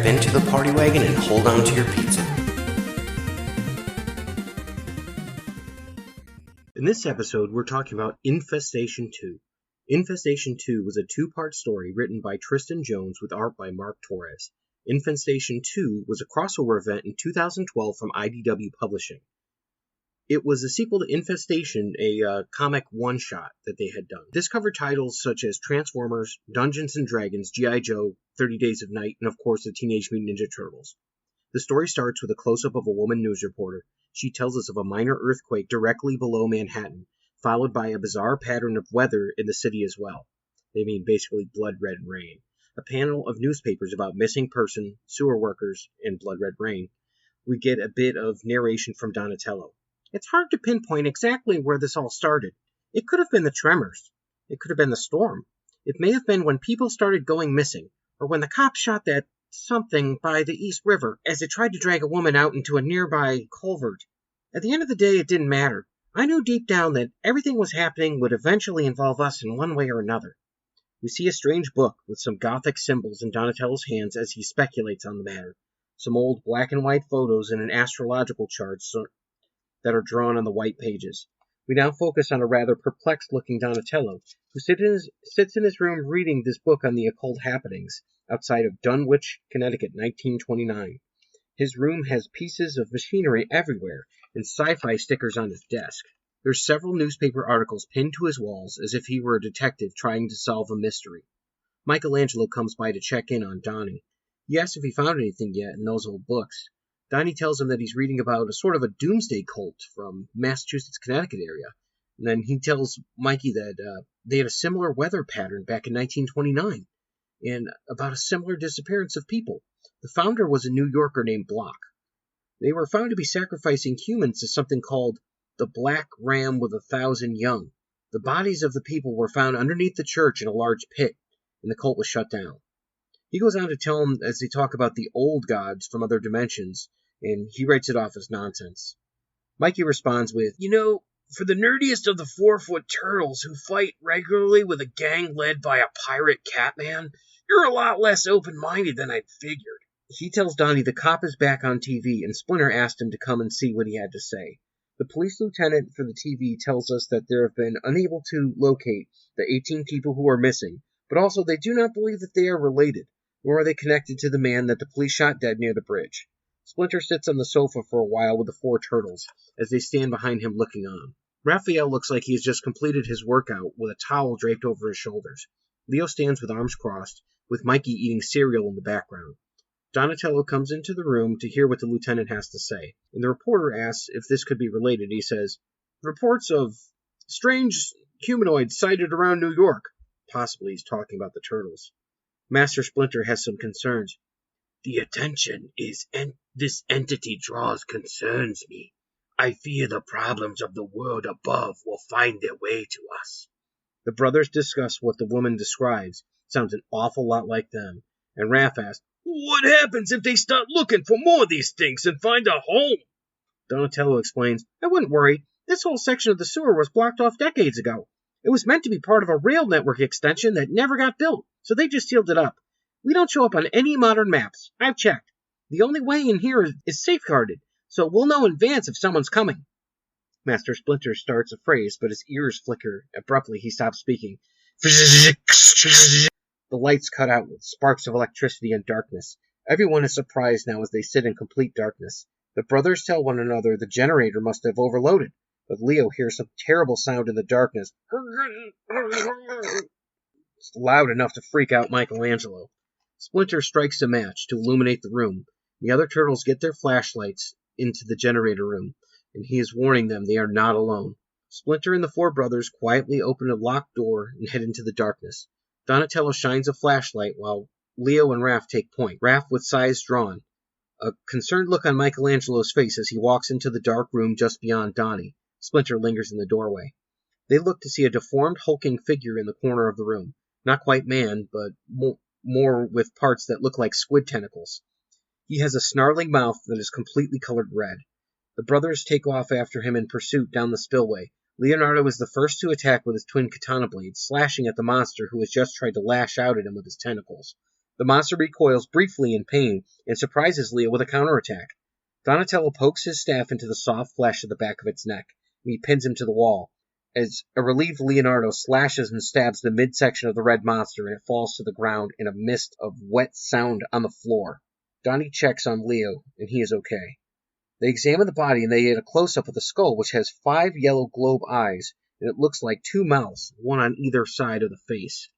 into the party wagon and hold on to your pizza. In this episode, we're talking about Infestation 2. Infestation 2 was a two-part story written by Tristan Jones with art by Mark Torres. Infestation 2 was a crossover event in 2012 from IDW Publishing. It was a sequel to Infestation, a comic one-shot that they had done. This covered titles such as Transformers, Dungeons & Dragons, G.I. Joe, 30 Days of Night, and of course the Teenage Mutant Ninja Turtles. The story starts with a close-up of a woman news reporter. She tells us of a minor earthquake directly below Manhattan, followed by a bizarre pattern of weather in the city as well. They mean basically blood red rain. A panel of newspapers about missing person, sewer workers, and blood red rain. We get a bit of narration from Donatello. It's hard to pinpoint exactly where this all started. It could have been the tremors. It could have been the storm. It may have been when people started going missing, or when the cops shot that something by the East River as it tried to drag a woman out into a nearby culvert. At the end of the day, it didn't matter. I knew deep down that everything was happening would eventually involve us in one way or another. We see a strange book with some gothic symbols in Donatello's hands as he speculates on the matter. Some old black and white photos and an astrological chart that are drawn on the white pages. We now focus on a rather perplexed-looking Donatello, who sits in his room reading this book on the occult happenings outside of Dunwich, Connecticut, 1929. His room has pieces of machinery everywhere and sci-fi stickers on his desk. There's several newspaper articles pinned to his walls as if he were a detective trying to solve a mystery. Michelangelo comes by to check in on Donnie. He asks if he found anything yet in those old books. Donnie tells him that he's reading about a sort of a doomsday cult from Massachusetts, Connecticut area. And then he tells Mikey that they had a similar weather pattern back in 1929 and about a similar disappearance of people. The founder was a New Yorker named Block. They were found to be sacrificing humans to something called the Black Ram with 1,000 Young. The bodies of the people were found underneath the church in a large pit, and the cult was shut down. He goes on to tell him as they talk about the old gods from other dimensions, and he writes it off as nonsense. Mikey responds with, for the nerdiest of the 4-foot turtles who fight regularly with a gang led by a pirate Catman, you're a lot less open-minded than I'd figured. He tells Donnie the cop is back on TV, and Splinter asked him to come and see what he had to say. The police lieutenant for the TV tells us that they have been unable to locate the 18 people who are missing, but also they do not believe that they are related, nor are they connected to the man that the police shot dead near the bridge. Splinter sits on the sofa for a while with the 4 turtles, as they stand behind him looking on. Raphael looks like he has just completed his workout with a towel draped over his shoulders. Leo stands with arms crossed, with Mikey eating cereal in the background. Donatello comes into the room to hear what the lieutenant has to say, and the reporter asks if this could be related. He says, reports of strange humanoids sighted around New York. Possibly he's talking about the turtles. Master Splinter has some concerns. The attention this entity draws concerns me. I fear the problems of the world above will find their way to us. The brothers discuss what the woman describes. Sounds an awful lot like them. And Raph asks, what happens if they start looking for more of these things and find a home? Donatello explains, I wouldn't worry. This whole section of the sewer was blocked off decades ago. It was meant to be part of a rail network extension that never got built, so they just sealed it up. We don't show up on any modern maps. I've checked. The only way in here is safeguarded, so we'll know in advance if someone's coming. Master Splinter starts a phrase, but his ears flicker. Abruptly, he stops speaking. The lights cut out with sparks of electricity and darkness. Everyone is surprised now as they sit in complete darkness. The brothers tell one another the generator must have overloaded, but Leo hears some terrible sound in the darkness. It's loud enough to freak out Michelangelo. Splinter strikes a match to illuminate the room. The other turtles get their flashlights into the generator room, and he is warning them they are not alone. Splinter and the 4 brothers quietly open a locked door and head into the darkness. Donatello shines a flashlight while Leo and Raph take point, Raph with sides drawn. A concerned look on Michelangelo's face as he walks into the dark room just beyond Donnie. Splinter lingers in the doorway. They look to see a deformed, hulking figure in the corner of the room. Not quite man, but more with parts that look like squid tentacles. He has a snarling mouth that is completely colored red. The brothers take off after him in pursuit down the spillway. Leonardo is the first to attack with his twin katana blades, slashing at the monster who has just tried to lash out at him with his tentacles. The monster recoils briefly in pain and surprises Leo with a counterattack. Donatello pokes his staff into the soft flesh at the back of its neck, and he pins him to the wall. As a relieved Leonardo slashes and stabs the midsection of the red monster, and it falls to the ground in a mist of wet sound on the floor. Donnie checks on Leo, and he is okay. They examine the body, and they get a close-up of the skull, which has 5 yellow globe eyes, and it looks like 2 mouths, one on either side of the face.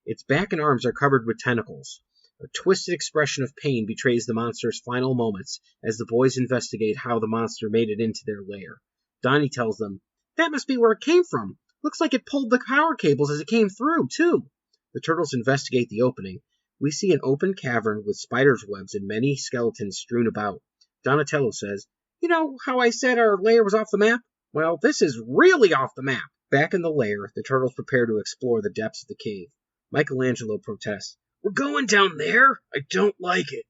Its back and arms are covered with tentacles. A twisted expression of pain betrays the monster's final moments as the boys investigate how the monster made it into their lair. Donnie tells them, "That must be where it came from. Looks like it pulled the power cables as it came through, too." The turtles investigate the opening. We see an open cavern with spiders' webs and many skeletons strewn about. Donatello says, "You know how I said our lair was off the map? Well, this is really off the map." Back in the lair, the turtles prepare to explore the depths of the cave. Michelangelo protests, "We're going down there? I don't like it."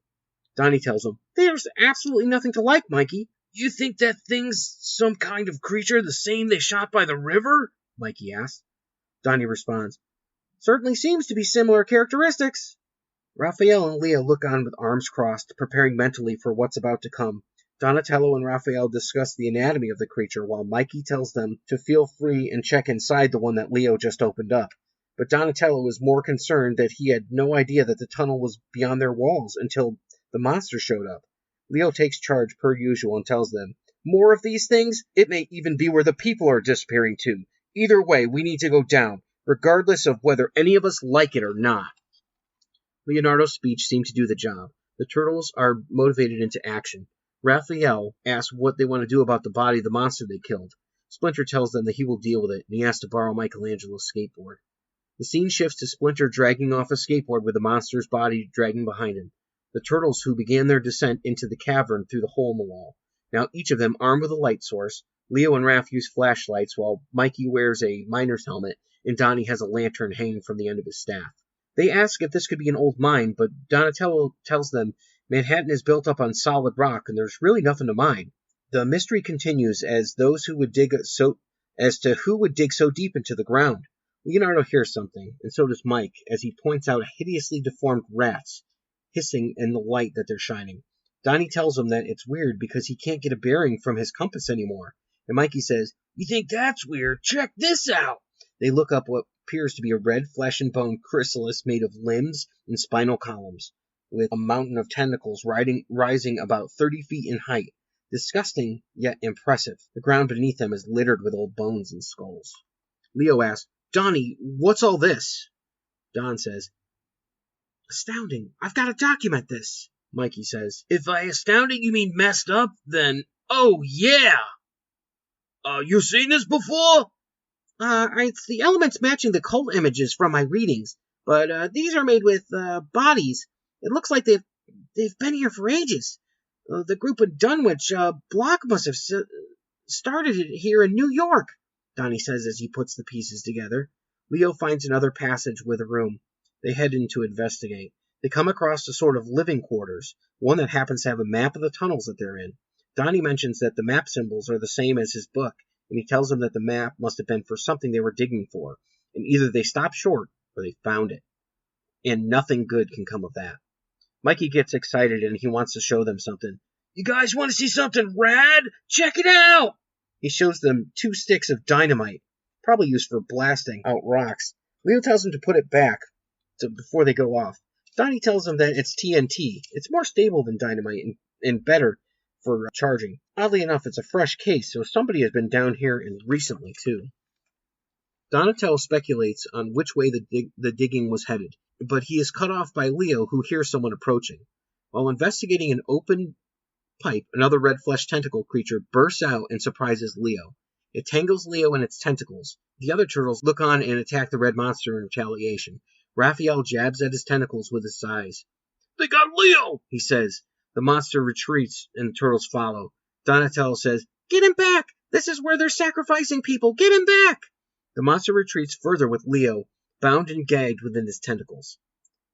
Donnie tells him, "There's absolutely nothing to like, Mikey." "You think that thing's some kind of creature the same they shot by the river?" Mikey asks. Donnie responds, "Certainly seems to be similar characteristics." Raphael and Leo look on with arms crossed, preparing mentally for what's about to come. Donatello and Raphael discuss the anatomy of the creature, while Mikey tells them to feel free and check inside the one that Leo just opened up. But Donatello is more concerned that he had no idea that the tunnel was beyond their walls until the monster showed up. Leo takes charge per usual and tells them, "More of these things? It may even be where the people are disappearing to. Either way, we need to go down, regardless of whether any of us like it or not." Leonardo's speech seemed to do the job. The turtles are motivated into action. Raphael asks what they want to do about the body of the monster they killed. Splinter tells them that he will deal with it, and he asks to borrow Michelangelo's skateboard. The scene shifts to Splinter dragging off a skateboard with the monster's body dragging behind him. The turtles who began their descent into the cavern through the hole in the wall. Now each of them armed with a light source. Leo and Raph use flashlights, while Mikey wears a miner's helmet, and Donnie has a lantern hanging from the end of his staff. They ask if this could be an old mine, but Donatello tells them Manhattan is built up on solid rock, and there's really nothing to mine. The mystery continues as to who would dig so deep into the ground. Leonardo hears something, and so does Mike, as he points out hideously deformed rats hissing in the light that they're shining. Donnie tells him that it's weird because he can't get a bearing from his compass anymore. And Mikey says, "You think that's weird? Check this out!" They look up what appears to be a red flesh and bone chrysalis made of limbs and spinal columns, with a mountain of tentacles rising about 30 feet in height. Disgusting, yet impressive. The ground beneath them is littered with old bones and skulls. Leo asks, "Donnie, what's all this?" Don says, "Astounding. I've got to document this." Mikey says, "If by astounding you mean messed up, then oh yeah! You seen this before?" It's the elements matching the cult images from my readings, but these are made with bodies. It looks like they've been here for ages. The group in Dunwich Block must have started it here in New York," Donnie says as he puts the pieces together. Leo finds another passage with a room. They head in to investigate. They come across a sort of living quarters, one that happens to have a map of the tunnels that they're in. Donnie mentions that the map symbols are the same as his book, and he tells them that the map must have been for something they were digging for, and either they stopped short or they found it. And nothing good can come of that. Mikey gets excited and he wants to show them something. "You guys want to see something rad? Check it out!" He shows them 2 sticks of dynamite, probably used for blasting out rocks. Leo tells him to put it back before they go off. Donnie tells him that it's TNT. It's more stable than dynamite and better for charging. Oddly enough, it's a fresh case, so somebody has been down here recently, too. Donatello speculates on which way the digging was headed, but he is cut off by Leo, who hears someone approaching. While investigating an open pipe, another red flesh tentacle creature bursts out and surprises Leo. It tangles Leo in its tentacles. The other turtles look on and attack the red monster in retaliation. Raphael jabs at his tentacles with his eyes. "They got Leo!" he says. The monster retreats and the turtles follow. Donatello says, "Get him back! This is where they're sacrificing people! Get him back!" The monster retreats further with Leo, bound and gagged within his tentacles.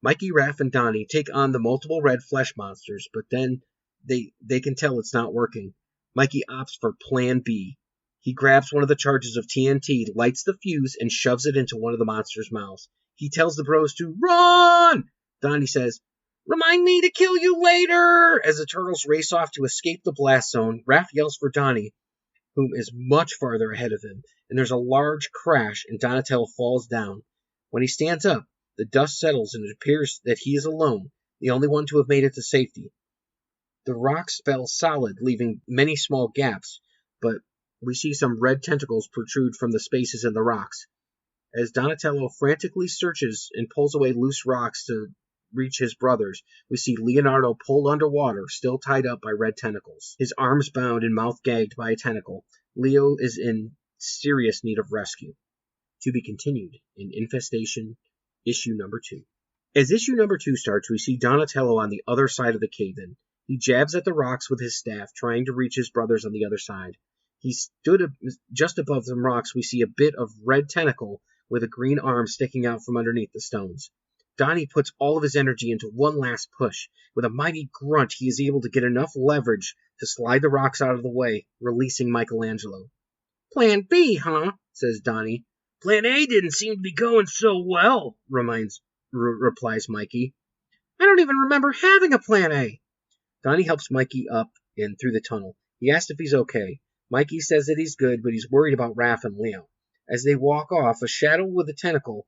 Mikey, Raph, and Donnie take on the multiple red flesh monsters, but then they can tell it's not working. Mikey opts for Plan B. He grabs one of the charges of TNT, lights the fuse, and shoves it into one of the monster's mouths. He tells the bros to run! Donnie says, "Remind me to kill you later!" As the turtles race off to escape the blast zone, Raph yells for Donnie, whom is much farther ahead of him, and there's a large crash and Donatello falls down. When he stands up, the dust settles and it appears that he is alone, the only one to have made it to safety. The rocks fell solid, leaving many small gaps, but we see some red tentacles protrude from the spaces in the rocks. As Donatello frantically searches and pulls away loose rocks to reach his brothers, we see Leonardo pulled underwater, still tied up by red tentacles. His arms bound and mouth gagged by a tentacle. Leo is in serious need of rescue. To be continued in Infestation, issue number 2. As issue number 2 starts, we see Donatello on the other side of the cave-in. He jabs at the rocks with his staff, trying to reach his brothers on the other side. He stood just above some rocks. We see a bit of red tentacle with a green arm sticking out from underneath the stones. Donnie puts all of his energy into one last push. With a mighty grunt, he is able to get enough leverage to slide the rocks out of the way, releasing Michelangelo. "Plan B, huh?" says Donnie. "Plan A didn't seem to be going so well," replies Mikey. "I don't even remember having a Plan A." Donnie helps Mikey up and through the tunnel. He asks if he's okay. Mikey says that he's good, but he's worried about Raph and Leo. As they walk off, a shadow with a tentacle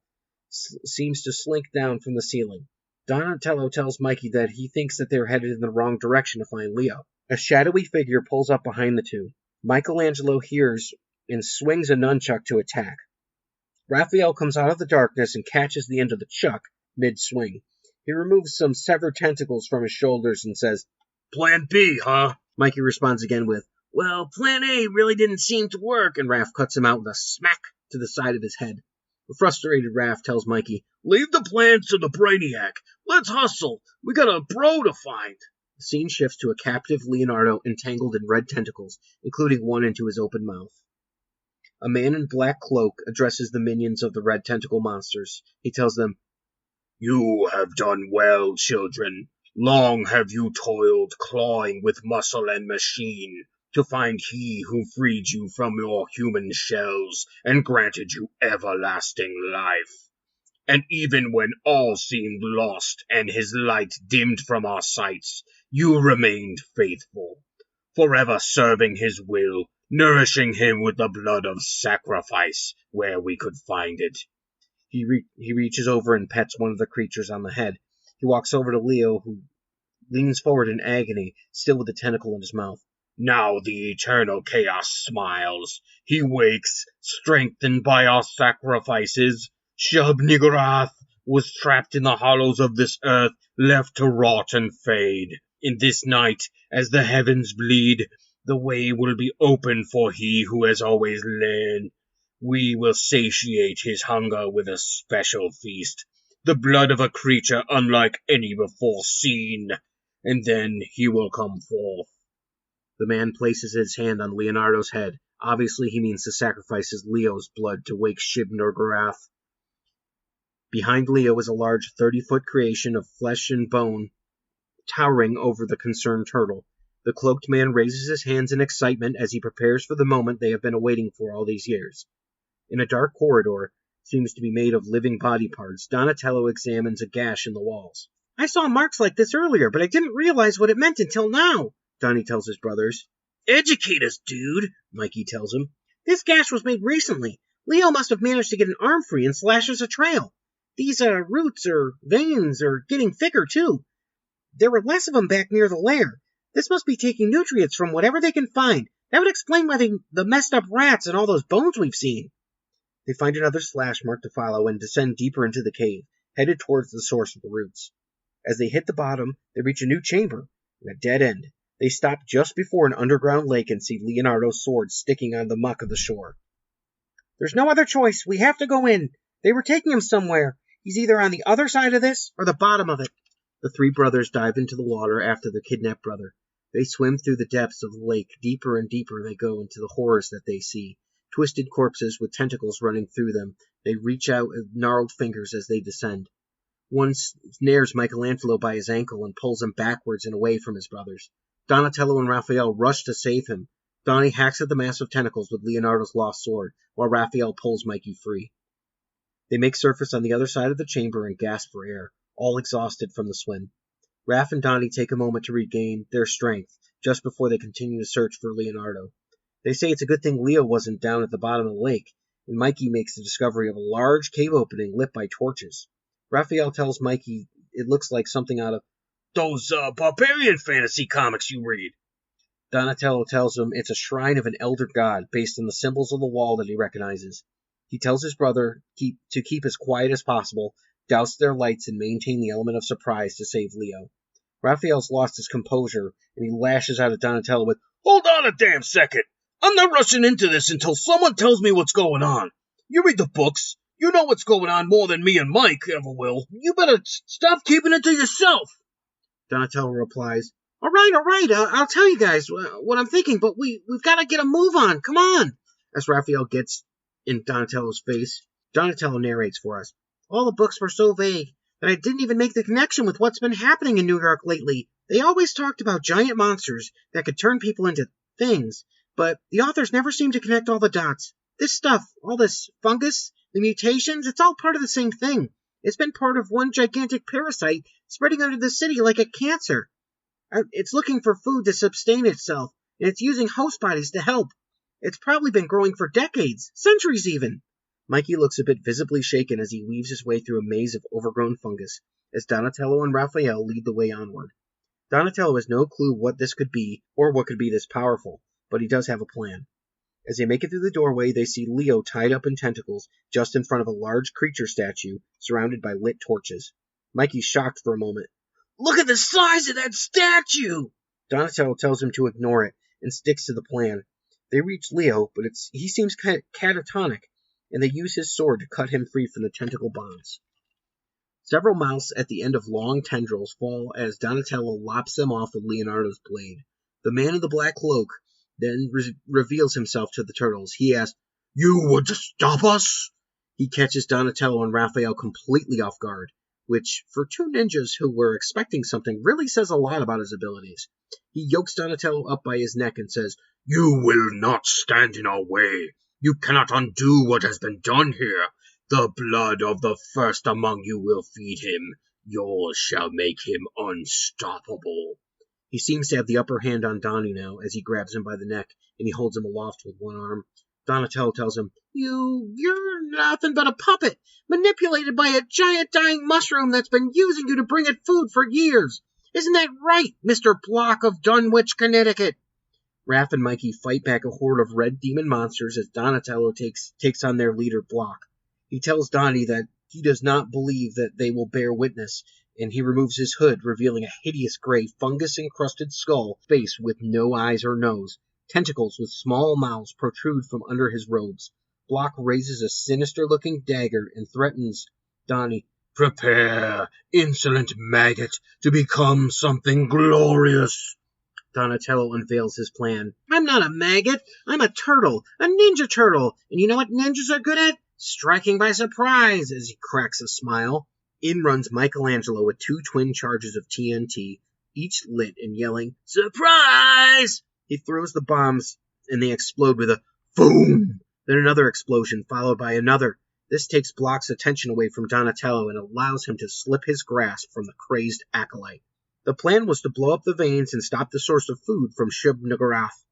seems to slink down from the ceiling. Donatello tells Mikey that he thinks that they're headed in the wrong direction to find Leo. A shadowy figure pulls up behind the two. Michelangelo hears and swings a nunchuck to attack. Raphael comes out of the darkness and catches the end of the chuck mid-swing. He removes some severed tentacles from his shoulders and says, "Plan B, huh?" Mikey responds again with, "Well, Plan A really didn't seem to work," and Raph cuts him out with a smack to the side of his head. The frustrated Raph tells Mikey, "Leave the plans to the Brainiac. Let's hustle. We got a bro to find." The scene shifts to a captive Leonardo entangled in red tentacles, including one into his open mouth. A man in black cloak addresses the minions of the red tentacle monsters. He tells them, "You have done well, children. Long have you toiled, clawing with muscle and machine, to find he who freed you from your human shells and granted you everlasting life. And even when all seemed lost and his light dimmed from our sights, you remained faithful, forever serving his will, nourishing him with the blood of sacrifice where we could find it." He reaches over and pets one of the creatures on the head. He walks over to Leo, who leans forward in agony, still with the tentacle in his mouth. "Now the eternal chaos smiles. He wakes, strengthened by our sacrifices. Shub-Niggurath was trapped in the hollows of this earth, left to rot and fade. In this night, as the heavens bleed, the way will be open for he who has always lain. We will satiate his hunger with a special feast, the blood of a creature unlike any before seen, and then he will come forth." The man places his hand on Leonardo's head. Obviously, he means to sacrifice his Leo's blood to wake Shub-Niggurath. Behind Leo is a large 30-foot creation of flesh and bone, towering over the concerned turtle. The cloaked man raises his hands in excitement as he prepares for the moment they have been awaiting for all these years. In a dark corridor, seems to be made of living body parts, Donatello examines a gash in the walls. "I saw marks like this earlier, but I didn't realize what it meant until now," Donnie tells his brothers. "Educate us, dude," Mikey tells him. "This gash was made recently. Leo must have managed to get an arm free and slash us a trail. These roots or veins are getting thicker, too. There were less of them back near the lair. This must be taking nutrients from whatever they can find. That would explain why the messed up rats and all those bones we've seen." They find another slash mark to follow and descend deeper into the cave, headed towards the source of the roots. As they hit the bottom, they reach a new chamber and a dead end. They stop just before an underground lake and see Leonardo's sword sticking on the muck of the shore. "There's no other choice. We have to go in. They were taking him somewhere. He's either on the other side of this or the bottom of it." The three brothers dive into the water after the kidnapped brother. They swim through the depths of the lake. Deeper and deeper they go into the horrors that they see. Twisted corpses with tentacles running through them. They reach out with gnarled fingers as they descend. One snares Michelangelo by his ankle and pulls him backwards and away from his brothers. Donatello and Raphael rush to save him. Donnie hacks at the massive tentacles with Leonardo's lost sword, while Raphael pulls Mikey free. They make surface on the other side of the chamber and gasp for air. all exhausted from the swim. Raph and Donnie take a moment to regain their strength just before they continue to search for Leonardo. They say it's a good thing Leo wasn't down at the bottom of the lake, and Mikey makes the discovery of a large cave opening lit by torches. Raphael tells Mikey it looks like something out of those barbarian fantasy comics you read. Donatello tells him it's a shrine of an elder god based on the symbols on the wall that he recognizes. He tells his brother to keep as quiet as possible, douse their lights, and maintain the element of surprise to save Leo. Raphael's lost his composure, and he lashes out at Donatello with, "Hold on a damn second! I'm not rushing into this until someone tells me what's going on. You read the books. You know what's going on more than me and Mike ever will. You better stop keeping it to yourself." Donatello replies, All right, I'll tell you guys what I'm thinking, but we've got to get a move on. Come on. As Raphael gets in Donatello's face, Donatello narrates for us. All the books were so vague that I didn't even make the connection with what's been happening in New York lately. They always talked about giant monsters that could turn people into things, but the authors never seemed to connect all the dots. This stuff, all this fungus, the mutations, it's all part of the same thing. It's been part of one gigantic parasite spreading under the city like a cancer. It's looking for food to sustain itself, and it's using host bodies to help. It's probably been growing for decades, centuries even. Mikey looks a bit visibly shaken as he weaves his way through a maze of overgrown fungus, as Donatello and Raphael lead the way onward. Donatello has no clue what this could be, or what could be this powerful, but he does have a plan. As they make it through the doorway, they see Leo tied up in tentacles just in front of a large creature statue surrounded by lit torches. Mikey's shocked for a moment. Look at the size of that statue! Donatello tells him to ignore it and sticks to the plan. They reach Leo, but he seems catatonic, and they use his sword to cut him free from the tentacle bonds. Several mouths at the end of long tendrils fall as Donatello lops them off with Leonardo's blade. The man in the black cloak then reveals himself to the turtles. He asks, You would stop us? He catches Donatello and Raphael completely off guard, which, for two ninjas who were expecting something, really says a lot about his abilities. He yokes Donatello up by his neck and says, You will not stand in our way. You cannot undo what has been done here. The blood of the first among you will feed him. Yours shall make him unstoppable. He seems to have the upper hand on Donnie now as he grabs him by the neck and he holds him aloft with one arm. Donatello tells him, You're nothing but a puppet, manipulated by a giant dying mushroom that's been using you to bring it food for years. Isn't that right, Mr. Block of Dunwich, Connecticut? Raph and Mikey fight back a horde of red demon monsters as Donatello takes on their leader, Block. He tells Donnie that he does not believe that they will bear witness, and he removes his hood, revealing a hideous gray fungus-encrusted skull face with no eyes or nose. Tentacles with small mouths protrude from under his robes. Block raises a sinister-looking dagger and threatens Donnie. Prepare, insolent maggot, to become something glorious. Donatello unveils his plan. I'm not a maggot. I'm a turtle, a ninja turtle. And you know what ninjas are good at? Striking by surprise, as he cracks a smile. In runs Michelangelo with two twin charges of TNT, each lit and yelling, Surprise! He throws the bombs, and they explode with a boom. Then another explosion, followed by another. This takes Block's attention away from Donatello and allows him to slip his grasp from the crazed acolyte. The plan was to blow up the veins and stop the source of food from Shub-Niggurath.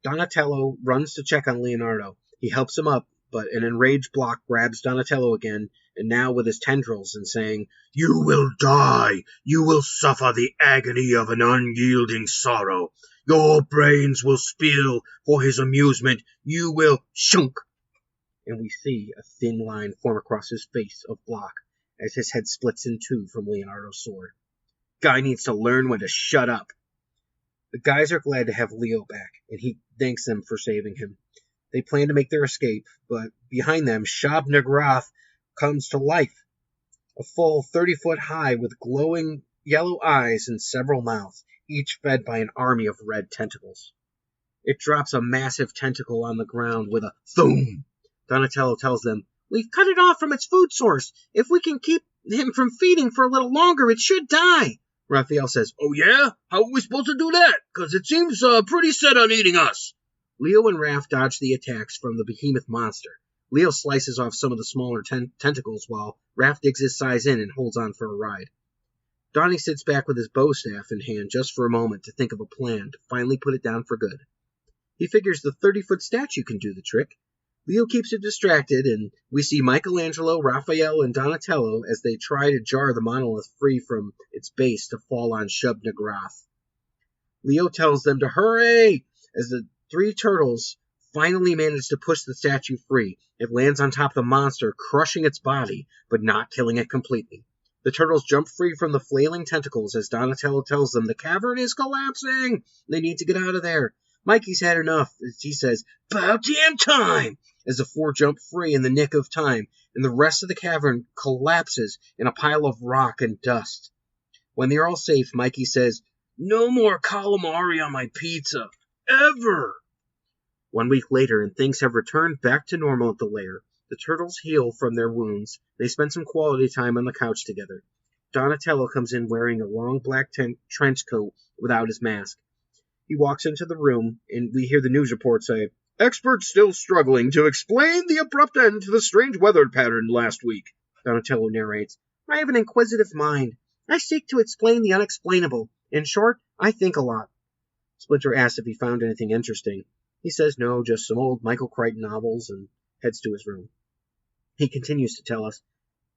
Donatello runs to check on Leonardo. He helps him up, but an enraged Block grabs Donatello again, and now with his tendrils, and saying, You will die! You will suffer the agony of an unyielding sorrow. Your brains will spill for his amusement. You will shunk. And we see a thin line form across his face of Block as his head splits in two from Leonardo's sword. Guy needs to learn when to shut up. The guys are glad to have Leo back, and he thanks them for saving him. They plan to make their escape, but behind them, Shub-Niggurath comes to life. A full 30-foot high with glowing yellow eyes and several mouths, each fed by an army of red tentacles. It drops a massive tentacle on the ground with a thum. Donatello tells them, We've cut it off from its food source. If we can keep him from feeding for a little longer, it should die. Raphael says, Oh yeah? How are we supposed to do that? 'Cause it seems pretty set on eating us. Leo and Raph dodge the attacks from the behemoth monster. Leo slices off some of the smaller tentacles while Raph digs his size in and holds on for a ride. Donnie sits back with his bow staff in hand just for a moment to think of a plan to finally put it down for good. He figures the 30-foot statue can do the trick. Leo keeps it distracted, and we see Michelangelo, Raphael, and Donatello as they try to jar the monolith free from its base to fall on Shub-Niggurath. Leo tells them to hurry as the three turtles finally manage to push the statue free. It lands on top of the monster, crushing its body, but not killing it completely. The turtles jump free from the flailing tentacles as Donatello tells them the cavern is collapsing. They need to get out of there. Mikey's had enough, as he says, "About damn time!" as the four jump free in the nick of time, and the rest of the cavern collapses in a pile of rock and dust. When they're all safe, Mikey says, "No more calamari on my pizza. Ever!" 1 week later, and things have returned back to normal at the lair. The turtles heal from their wounds. They spend some quality time on the couch together. Donatello comes in wearing a long black trench coat without his mask. He walks into the room, and we hear the news report say, "Experts still struggling to explain the abrupt end to the strange weather pattern last week," Donatello narrates. "I have an inquisitive mind. I seek to explain the unexplainable. In short, I think a lot." Splinter asks if he found anything interesting. He says no, just some old Michael Crichton novels, and heads to his room. He continues to tell us,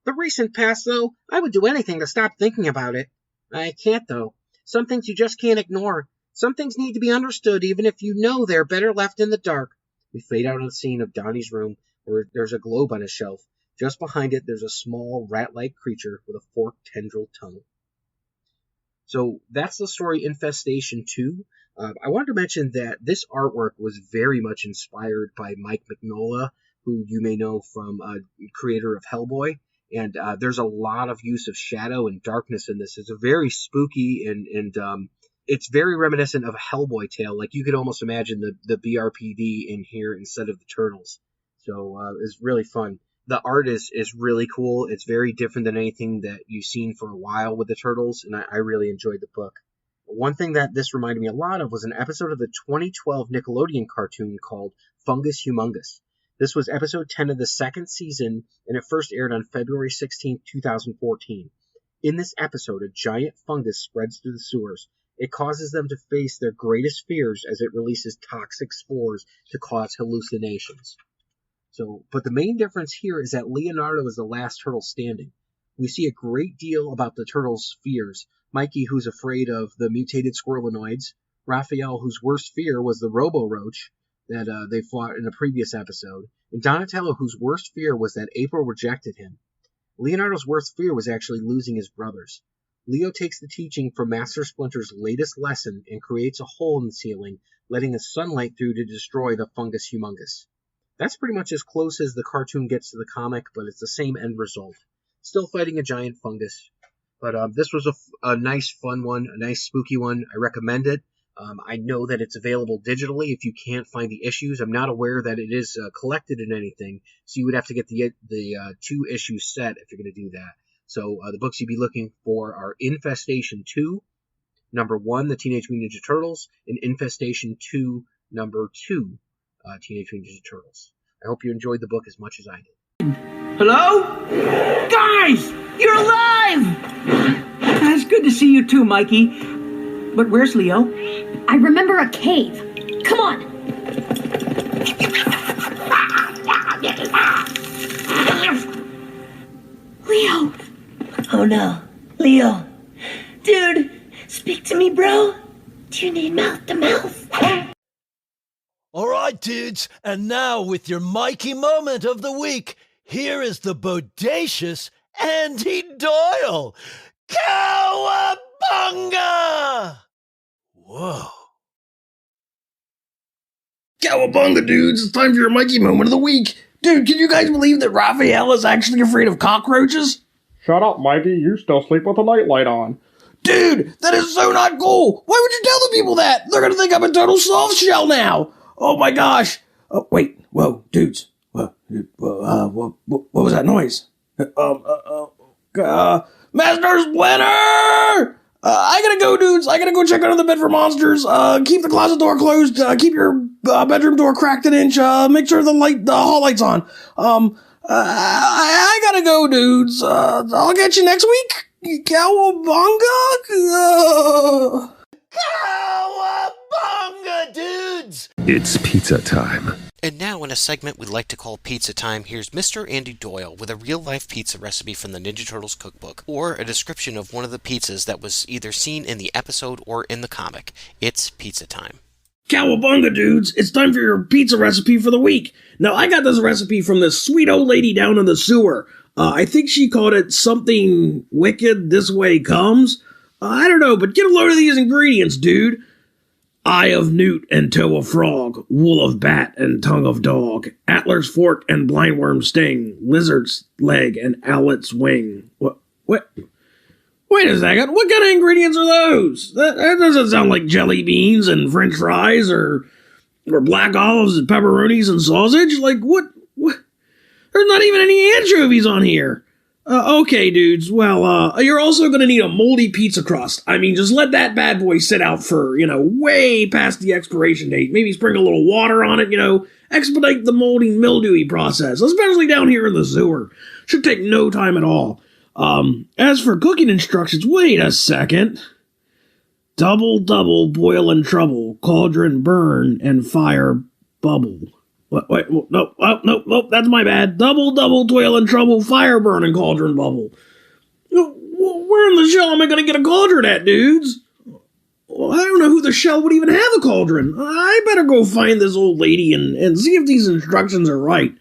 "The recent past, though, I would do anything to stop thinking about it. I can't, though. Some things you just can't ignore. Some things need to be understood even if you know they're better left in the dark." We fade out on the scene of Donnie's room where there's a globe on a shelf. Just behind it, there's a small rat-like creature with a forked tendril tongue. So that's the story Infestation 2. I wanted to mention that this artwork was very much inspired by Mike Mignola, who you may know from creator of Hellboy. And there's a lot of use of shadow and darkness in this. It's a very spooky and it's very reminiscent of a Hellboy tale. Like, you could almost imagine the BRPD in here instead of the turtles. So it's really fun. The art is really cool. It's very different than anything that you've seen for a while with the turtles, and I really enjoyed the book. One thing that this reminded me a lot of was an episode of the 2012 Nickelodeon cartoon called Fungus Humongous. This was episode 10 of the second season, and it first aired on February 16, 2014. In this episode, a giant fungus spreads through the sewers. It causes them to face their greatest fears as it releases toxic spores to cause hallucinations. But the main difference here is that Leonardo is the last turtle standing. We see a great deal about the turtles' fears. Mikey, who's afraid of the mutated squirrelinoids. Raphael, whose worst fear was the Robo-Roach that they fought in a previous episode. And Donatello, whose worst fear was that April rejected him. Leonardo's worst fear was actually losing his brothers. Leo takes the teaching from Master Splinter's latest lesson and creates a hole in the ceiling, letting the sunlight through to destroy the Fungus Humongous. That's pretty much as close as the cartoon gets to the comic, but it's the same end result. Still fighting a giant fungus. But this was a nice, fun one, a nice, spooky one. I recommend it. I know that it's available digitally if you can't find the issues. I'm not aware that it is collected in anything, so you would have to get the 2-issue set if you're going to do that. So the books you'd be looking for are Infestation 2, number 1, the Teenage Mutant Ninja Turtles, and Infestation 2, number 2, Teenage Mutant Ninja Turtles. I hope you enjoyed the book as much as I did. Hello? Guys! You're alive! It's good to see you too, Mikey. But where's Leo? I remember a cave. Come on! Leo! Oh no. Leo. Dude, speak to me, bro. Do you need mouth to mouth? All right, dudes, and now with your Mikey moment of the week, here is the bodacious Andy Doyle. Cowabunga! Whoa. Cowabunga, dudes. It's time for your Mikey moment of the week. Dude, can you guys believe that Raphael is actually afraid of cockroaches? Shut up, Mikey. You still sleep with the nightlight on. Dude, that is so not cool. Why would you tell the people that? They're going to think I'm a total soft shell now. Oh my gosh. Oh, wait. Whoa, dudes. What was that noise? Master Splinter! I gotta go, dudes. I gotta go check under the bed for monsters. Keep the closet door closed. Keep your bedroom door cracked an inch. Make sure the hall light's on. I gotta go, dudes. I'll get you next week. Cowabunga. Cowabunga, dudes! It's pizza time. And now, in a segment we like to call Pizza Time, here's Mr. Andy Doyle with a real-life pizza recipe from the Ninja Turtles cookbook, or a description of one of the pizzas that was either seen in the episode or in the comic. It's Pizza Time. Cowabunga, dudes. It's time for your pizza recipe for the week. Now, I got this recipe from this sweet old lady down in the sewer. I think she called it something wicked this way comes. I don't know, but get a load of these ingredients, dude. Eye of newt and toe of frog, wool of bat and tongue of dog, antler's fork and blindworm sting, lizard's leg and owlet's wing. What? Wait a second, what kind of ingredients are those? That doesn't sound like jelly beans and french fries or black olives and pepperonis and sausage. Like, what? There's not even any anchovies on here. Okay, dudes. Well, you're also going to need a moldy pizza crust. I mean, just let that bad boy sit out for, way past the expiration date. Maybe sprinkle a little water on it, expedite the moldy, mildewy process, especially down here in the sewer. Should take no time at all. As for cooking instructions, wait a second. Double, boil and trouble, cauldron burn, and fire bubble. Wait, no, that's my bad. Double, toil and trouble, fire burn, and cauldron bubble. Where in the shell am I going to get a cauldron at, dudes? Well, I don't know who the shell would even have a cauldron. I better go find this old lady and see if these instructions are right.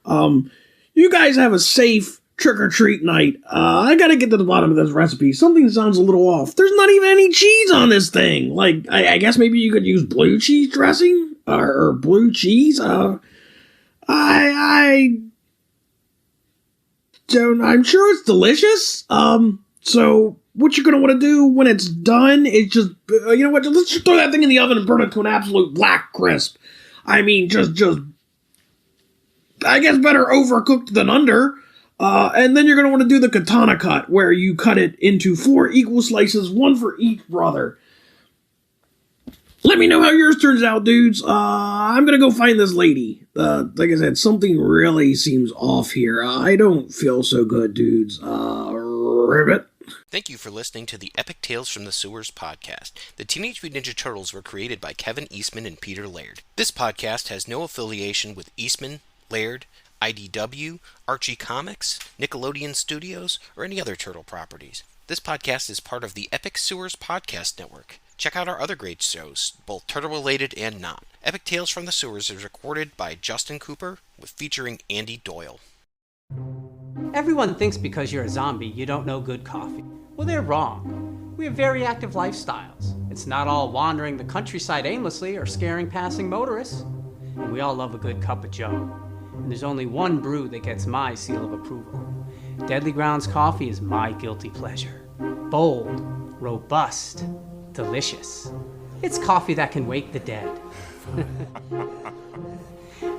You guys have a safe trick-or-treat night. I gotta get to the bottom of this recipe. Something sounds a little off. There's not even any cheese on this thing. Like, I guess maybe you could use blue cheese dressing? Or blue cheese? I don't... I'm sure it's delicious. So what you're gonna want to do when it's done is just... you know what? Let's just throw that thing in the oven and burn it to an absolute black crisp. I mean, just... I guess better overcooked than under. And then you're going to want to do the katana cut, where you cut it into 4 equal slices, 1 for each brother. Let me know how yours turns out, dudes. I'm going to go find this lady. Like I said, something really seems off here. I don't feel so good, dudes. Ribbit. Thank you for listening to the Epic Tales from the Sewers podcast. The Teenage Mutant Ninja Turtles were created by Kevin Eastman and Peter Laird. This podcast has no affiliation with Eastman, Laird, IDW, Archie Comics, Nickelodeon Studios, or any other Turtle properties. This podcast is part of the Epic Sewers Podcast Network. Check out our other great shows, both turtle-related and not. Epic Tales from the Sewers is recorded by Justin Cooper, with featuring Andy Doyle. Everyone thinks because you're a zombie, you don't know good coffee. Well, they're wrong. We have very active lifestyles. It's not all wandering the countryside aimlessly or scaring passing motorists. And we all love a good cup of joe. And there's only one brew that gets my seal of approval. Deadly Grounds coffee is my guilty pleasure. Bold, robust, delicious. It's coffee that can wake the dead.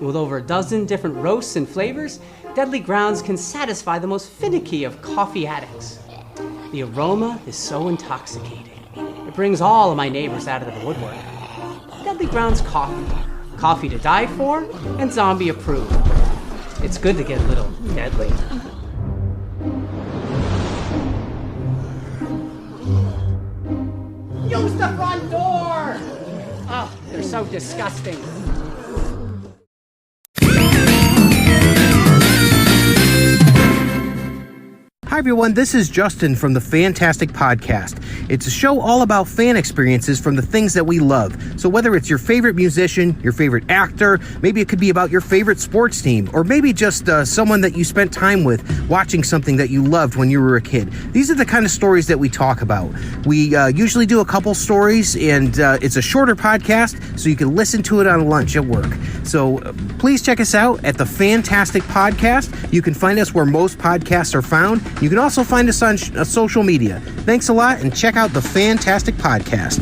With over a dozen different roasts and flavors, Deadly Grounds can satisfy the most finicky of coffee addicts. The aroma is so intoxicating. It brings all of my neighbors out of the woodwork. Deadly Grounds coffee. Coffee to die for, and zombie approved. It's good to get a little deadly. Use the front door! Oh, they're so disgusting. Hi everyone, this is Justin from the Fantastic Podcast. It's a show all about fan experiences from the things that we love. So whether it's your favorite musician, your favorite actor, maybe it could be about your favorite sports team, or maybe just someone that you spent time with watching something that you loved when you were a kid. These are the kind of stories that we talk about. We usually do a couple stories, and it's a shorter podcast, so you can listen to it on lunch at work. So please check us out at the Fantastic Podcast. You can find us where most podcasts are found. You can also find us on social media. Thanks a lot, and check out the Fantastic Podcast.